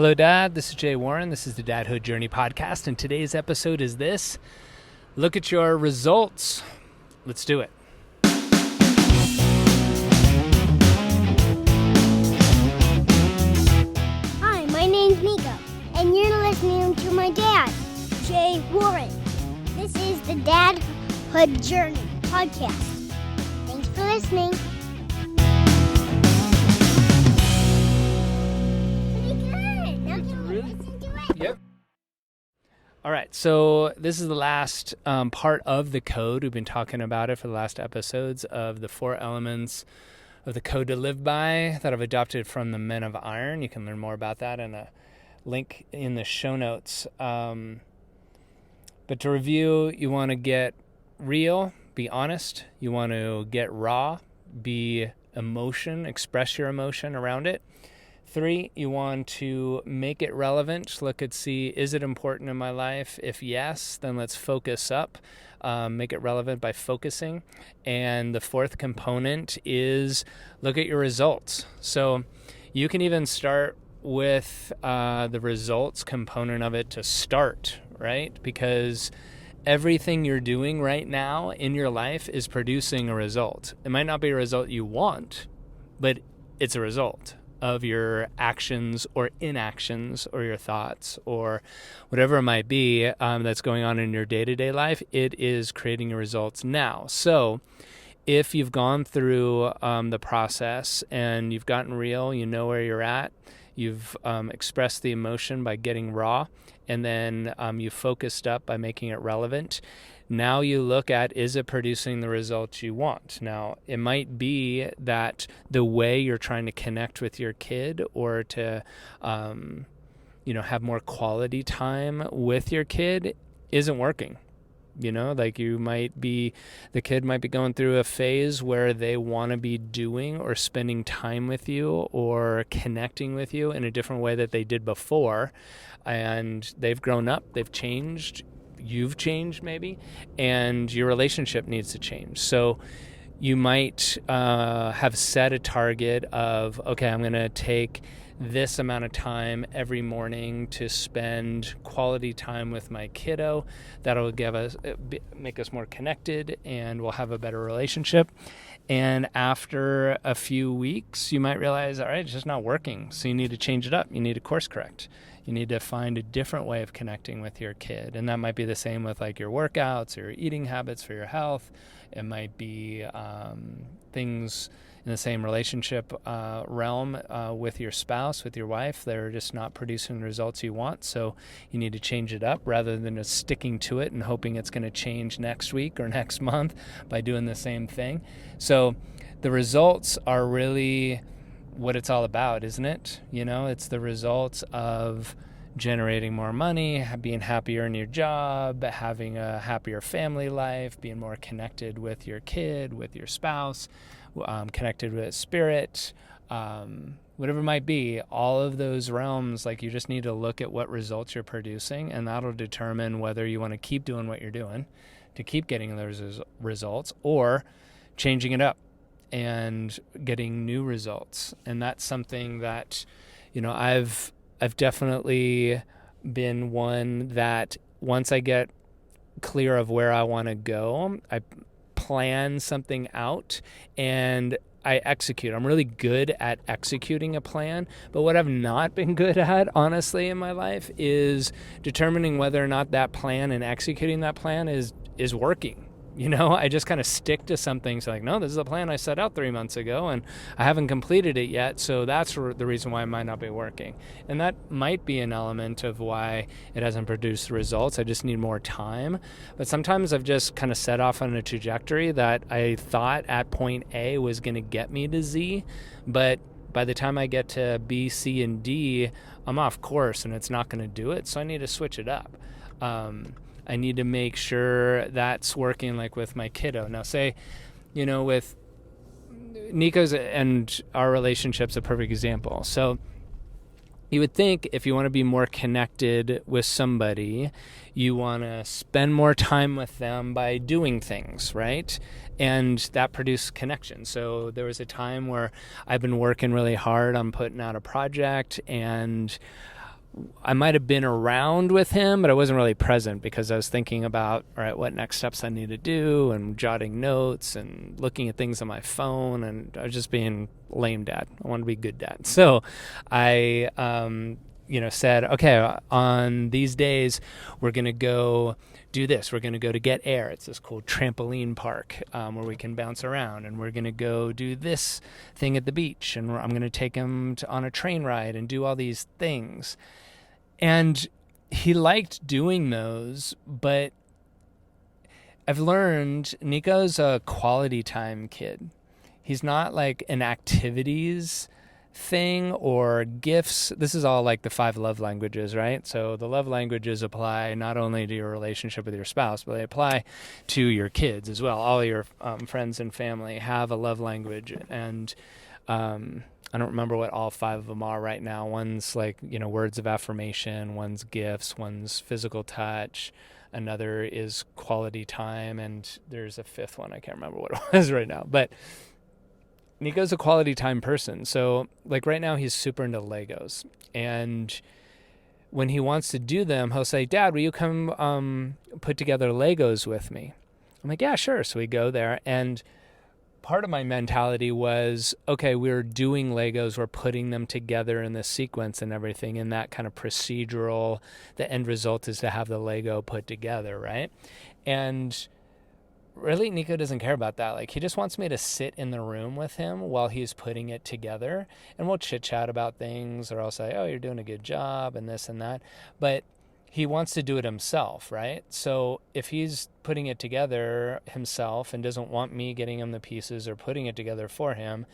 Hello, Dad. This is Jay Warren. This is the Dadhood Journey podcast, and today's episode is this. Look at your results. Let's do it. Hi, my name's Nico, and you're listening to my dad, Jay Warren. This is the Dadhood Journey podcast. Thanks for listening. Yep. All right, so this is the last part of the code. We've been talking about it for the last episodes of the 4 elements of the code to live by that I've adopted from the Men of Iron. You can learn more about that in a link in the show notes. But to review, you want to get real, be honest. You want to get raw, be emotion, express your emotion around it. 3, you want to make it relevant. Look and see, is it important in my life? If yes, then let's focus up. Make it relevant by focusing. And the 4th component is look at your results. So you can even start with the results component of it to start, right? Because everything you're doing right now in your life is producing a result. It might not be a result you want, but it's a result of your actions or inactions or your thoughts or whatever it might be that's going on in your day-to-day life. It is creating your results now. So if you've gone through the process and you've gotten real, you know where you're at, you've expressed the emotion by getting raw, and then you focused up by making it relevant. Now you look at, is it producing the results you want? Now, it might be that the way you're trying to connect with your kid or to, have more quality time with your kid isn't working. Like the kid might be going through a phase where they want to be doing or spending time with you or connecting with you in a different way that they did before. And they've grown up, they've changed, you've changed maybe, and your relationship needs to change. So you might have set a target of, okay, I'm going to take this amount of time every morning to spend quality time with my kiddo. That'll make us more connected, and we'll have a better relationship. And after a few weeks, you might realize, all right, it's just not working. So you need to change it up. You need to course correct. You need to find a different way of connecting with your kid. And that might be the same with like your workouts or your eating habits for your health. It might be things in the same relationship realm with your spouse, with your wife. They're just not producing the results you want. So you need to change it up rather than just sticking to it and hoping it's going to change next week or next month by doing the same thing. So the results are really what it's all about, isn't it? It's the results of generating more money, being happier in your job, having a happier family life, being more connected with your kid, with your spouse, connected with spirit, whatever it might be. All of those realms, like, you just need to look at what results you're producing, and that'll determine whether you want to keep doing what you're doing to keep getting those results or changing it up and getting new results. And that's something that, I've definitely been one that once I get clear of where I want to go, I plan something out and I execute. I'm really good at executing a plan, but what I've not been good at, honestly, in my life is determining whether or not that plan and executing that plan is working. I just kind of stick to something. So no, this is a plan I set out 3 months ago and I haven't completed it yet. So that's the reason why it might not be working. And that might be an element of why it hasn't produced the results. I just need more time. But sometimes I've just kind of set off on a trajectory that I thought at point A was going to get me to Z. But by the time I get to B, C, and D, I'm off course and it's not going to do it. So I need to switch it up. I need to make sure that's working, like with my kiddo. Now, say, with Nico's and our relationship's a perfect example. So you would think if you want to be more connected with somebody, you want to spend more time with them by doing things, right? And that produced connection. So there was a time where I've been working really hard on putting out a project, and I might have been around with him, but I wasn't really present because I was thinking about, all right, what next steps I need to do, and jotting notes and looking at things on my phone, and I was just being lame dad. I wanted to be good dad. So I, said, okay, on these days, we're going to go do this. We're going to go to Get Air. It's this cool trampoline park where we can bounce around, and we're going to go do this thing at the beach, and I'm going to take him on a train ride and do all these things. And he liked doing those, but I've learned Nico's a quality time kid. He's not like an activities thing or gifts. This is all like the 5 love languages, right? So the love languages apply not only to your relationship with your spouse, but they apply to your kids as well. All your friends and family have a love language, and I don't remember what all 5 of them are right now. One's like, words of affirmation, one's gifts, one's physical touch, another is quality time, and there's a 5th one. I can't remember what it was right now. But Nico's a quality time person. So like right now he's super into Legos. And when he wants to do them, he'll say, Dad, will you come put together Legos with me? I'm like, yeah, sure. So we go there, and part of my mentality was, okay, we're doing Legos, we're putting them together in this sequence and everything, and that kind of procedural, the end result is to have the Lego put together, right? And really, Nico doesn't care about that. Like, he just wants me to sit in the room with him while he's putting it together, and we'll chit-chat about things, or I'll say, oh, you're doing a good job, and this and that. But he wants to do it himself, right? So if he's putting it together himself and doesn't want me getting him the pieces or putting it together for him,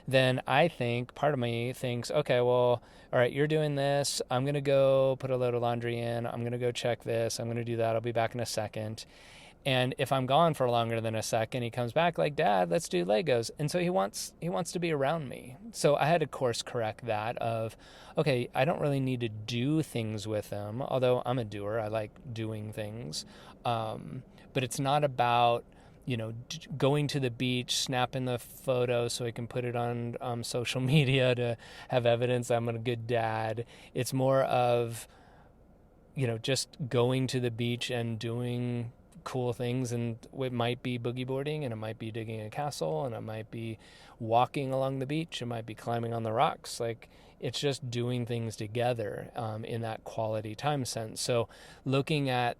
then I think, part of me thinks, okay, well, all right, you're doing this. I'm going to go put a load of laundry in. I'm going to go check this. I'm going to do that. I'll be back in a second. And if I'm gone for longer than a second, he comes back like, Dad, let's do Legos. And so he wants to be around me. So I had to course correct that of, okay, I don't really need to do things with him, although I'm a doer. I like doing things. But it's not about, going to the beach, snapping the photo so I can put it on social media to have evidence I'm a good dad. It's more of, just going to the beach and doing cool things, and it might be boogie boarding, and it might be digging a castle, and it might be walking along the beach, it might be climbing on the rocks. Like, it's just doing things together in that quality time sense. So looking at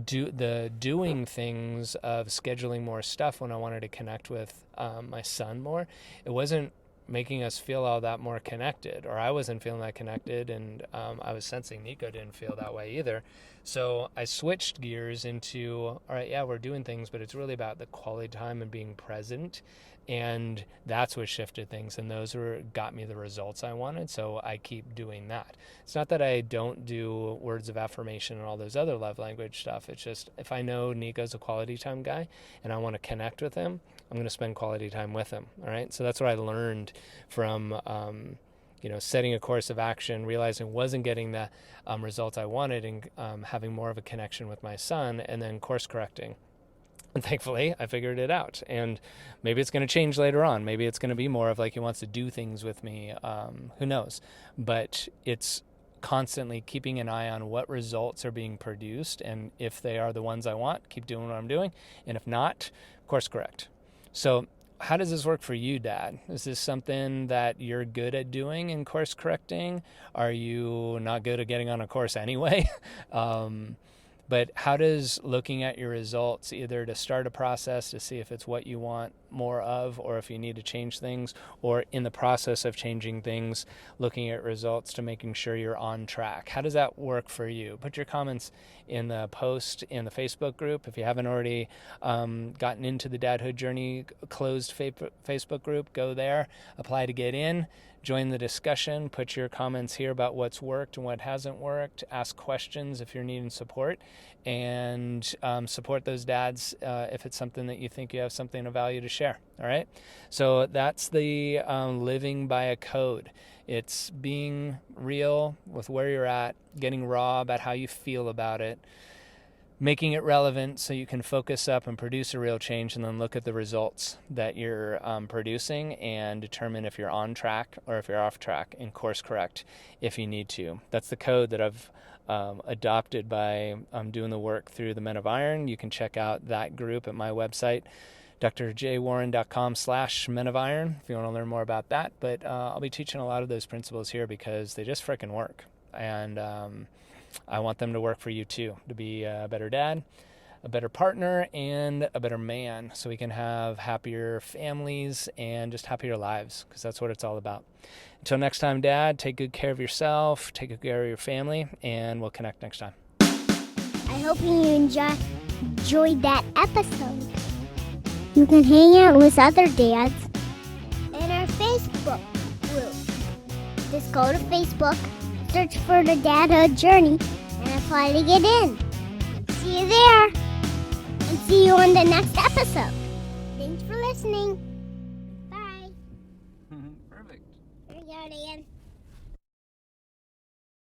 doing things of scheduling more stuff when I wanted to connect with my son more, it wasn't making us feel all that more connected, or I wasn't feeling that connected, and I was sensing Nico didn't feel that way either. So I switched gears into, all right, yeah, we're doing things, but it's really about the quality time and being present, and that's what shifted things, and those got me the results I wanted, so I keep doing that. It's not that I don't do words of affirmation and all those other love language stuff. It's just, if I know Nico's a quality time guy and I want to connect with him, I'm going to spend quality time with him, all right? So that's what I learned from setting a course of action, realizing I wasn't getting the results I wanted, and having more of a connection with my son, and then course correcting. And thankfully, I figured it out. And maybe it's going to change later on. Maybe it's going to be more of like he wants to do things with me. Who knows? But it's constantly keeping an eye on what results are being produced. And if they are the ones I want, keep doing what I'm doing. And if not, course correct. So how does this work for you, Dad? Is this something that you're good at doing in course correcting? Are you not good at getting on a course anyway? But how does looking at your results, either to start a process to see if it's what you want more of, or if you need to change things, or in the process of changing things, looking at results to making sure you're on track? How does that work for you? Put your comments in the post in the Facebook group. If you haven't already gotten into the Dadhood Journey closed Facebook group, go there, apply to get in. Join the discussion, put your comments here about what's worked and what hasn't worked, ask questions if you're needing support, and support those dads if it's something that you think you have something of value to share, all right? So that's the living by a code. It's being real with where you're at, getting raw about how you feel about it, making it relevant so you can focus up and produce a real change, and then look at the results that you're producing and determine if you're on track or if you're off track, and course correct if you need to. That's the code that I've adopted by doing the work through the Men of Iron. You can check out that group at my website, drjwarren.com/Men of Iron, if you want to learn more about that. But I'll be teaching a lot of those principles here because they just frickin' work. And I want them to work for you too, to be a better dad, a better partner, and a better man, so we can have happier families and just happier lives, because that's what it's all about. Until next time, Dad, take good care of yourself, take good care of your family, and we'll connect next time. I hope you enjoyed that episode. You can hang out with other dads in our Facebook group. Just go to Facebook, search for the Dadhood Journey, and apply to get in. See you there, and see you on the next episode. Thanks for listening. Bye. Perfect. There you go, Dan.